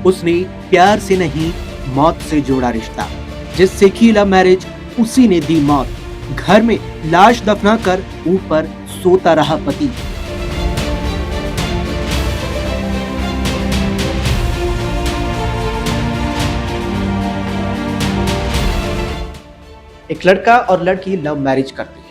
उसने प्यार से नहीं, मौत से जोड़ा रिश्ता। जिससे की लव मैरिज, उसी ने दी मौत। घर में लाश दफना कर ऊपर सोता रहा पति। एक लड़का और लड़की लव मैरिज करते हैं।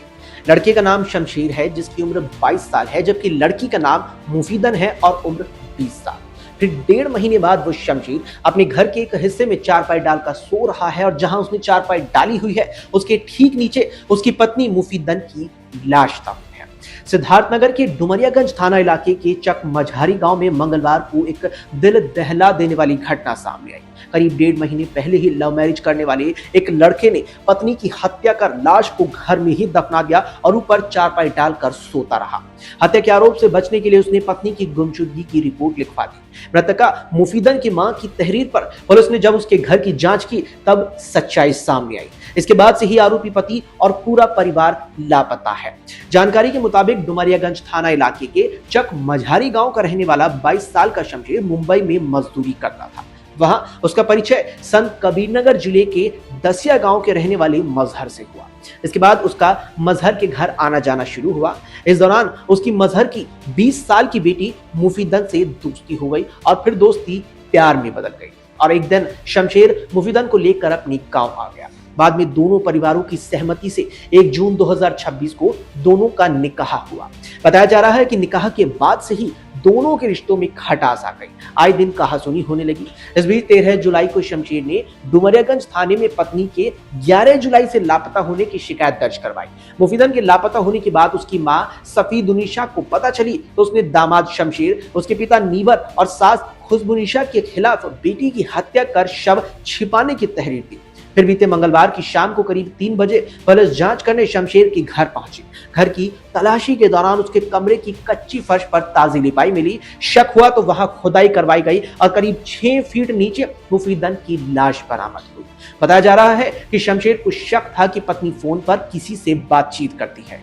लड़के का नाम शमशेर है जिसकी उम्र 22 साल है, जबकि लड़की का नाम मुफीदन है और उम्र 20 साल। फिर 1.5 महीने बाद वो शमशेर अपने घर के एक हिस्से में चारपाई डालकर सो रहा है और जहां उसने चारपाई डाली हुई है उसके ठीक नीचे उसकी पत्नी मुफीदन की लाश दफन है। सिद्धार्थनगर के डुमरियागंज थाना इलाके के चक मझारी गांव में मंगलवार को एक दिल दहला देने वाली घटना सामने आई। करीब 1.5 महीने पहले ही लव मैरिज करने वाले एक लड़के ने पत्नी की हत्या कर लाश को घर में ही दफना दिया और ऊपर चारपाई डालकर सोता रहा। हत्या के आरोप से बचने के लिए उसने पत्नी की गुमशुदगी की रिपोर्ट लिखवा दी। मृतका मुफीदन की मां की तहरीर पर पुलिस ने जब उसके घर की जांच की तब सच्चाई सामने आई। इसके बाद से ही आरोपी पति और पूरा परिवार लापता है। जानकारी के मुताबिक डुमरियागंज थाना इलाके के चक मझारी गांव का रहने वाला 22 साल का शमशेर मुंबई में मजदूरी करता था। वहां उसका परिचय संत कबीरनगर जिले के दसिया गांव के रहने वाले मजहर से हुआ। इसके बाद उसका मजहर के घर आना जाना शुरू हुआ। इस दौरान उसकी मजहर की 20 साल की बेटी मुफीदन से दोस्ती हो गई और फिर दोस्ती प्यार में बदल गई और एक दिन शमशेर मुफीदन को लेकर अपने गांव आ गया। बाद में दोनों परिवारों की सहमति से 1 जून 2026 को दोनों का निकाह हुआ। बताया जा रहा है कि निकाह के बाद से ही दोनों के रिश्तों में खटास आ गई। आए दिन कहासुनी होने लगी। इस बीच 13 जुलाई को शमशेर ने डुमरियागंज थाने में पत्नी के 11 जुलाई से लापता होने की शिकायत दर्ज करवाई। मुफीदन के लापता होने के बाद उसकी मां सफीदुनिशा को पता चली तो उसने दामाद शमशेर, उसके पिता नीवर और सास खुशबुनिशा के खिलाफ बेटी की हत्या कर शव छिपाने की तहरीर दी। फिर बीते मंगलवार की शाम को करीब 3 बजे पुलिस जांच करने शमशेर के घर पहुंची। घर की तलाशी के दौरान उसके कमरे की कच्ची फर्श पर ताजी लिपाई मिली। शक हुआ तो वहां खुदाई करवाई गई और करीब 6 फीट नीचे मुफीदन की लाश बरामद हुई। बताया जा रहा है कि शमशेर को शक था कि पत्नी फोन पर किसी से बातचीत करती है।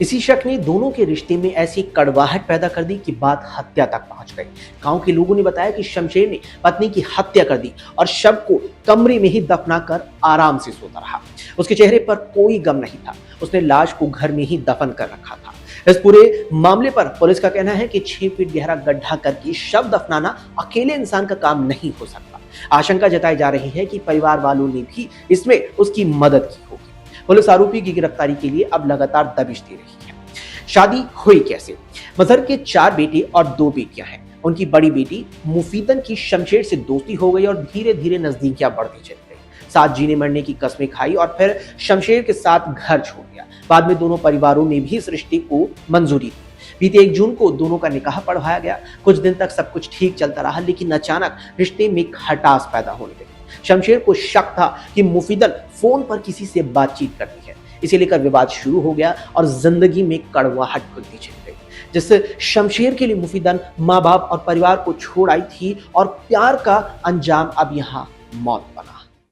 इसी शक ने दोनों के रिश्ते में ऐसी कड़वाहट पैदा कर दी कि बात हत्या तक पहुंच गई। गांव के लोगों ने बताया कि शमशेर ने पत्नी की हत्या कर दी और शव को कमरे में ही दफना कर आराम से सोता रहा। उसके चेहरे पर कोई गम नहीं था। उसने लाश को घर में ही दफन कर रखा था। इस पूरे मामले पर पुलिस का कहना है कि 6 फीट गहरा गड्ढा करके शव दफनाना अकेले इंसान का काम नहीं हो सकता। आशंका जताई जा रही है कि परिवार वालों ने भी इसमें उसकी मदद की होगी। पुलिस आरोपी की गिरफ्तारी के लिए अब लगातार दबिश दे रही है। शादी हुई कैसे? मजहर के 4 बेटे और 2 बेटियां हैं। उनकी बड़ी बेटी मुफीदन की शमशेर से दोस्ती हो गई और धीरे धीरे नजदीकियां बढ़ती चली गई। साथ जीने मरने की कस्में खाई और फिर शमशेर के साथ घर छोड़ दिया। बाद में दोनों परिवारों ने भी इस रिश्ते को मंजूरी दी। बीते 1 जून को दोनों का निकाह पढ़वाया गया। कुछ दिन तक सब कुछ ठीक चलता रहा, लेकिन अचानक रिश्ते में खटास पैदा होने लगी। शमशेर को शक था कि मुफीदन फोन पर किसी से बातचीत करती है। इसे लेकर विवाद शुरू हो गया और जिंदगी में कड़वाहट खुलती चली गई। जिससे शमशेर के लिए मुफीदन माँ बाप और परिवार को छोड़ आई थी और प्यार का अंजाम अब यहाँ मौत बना।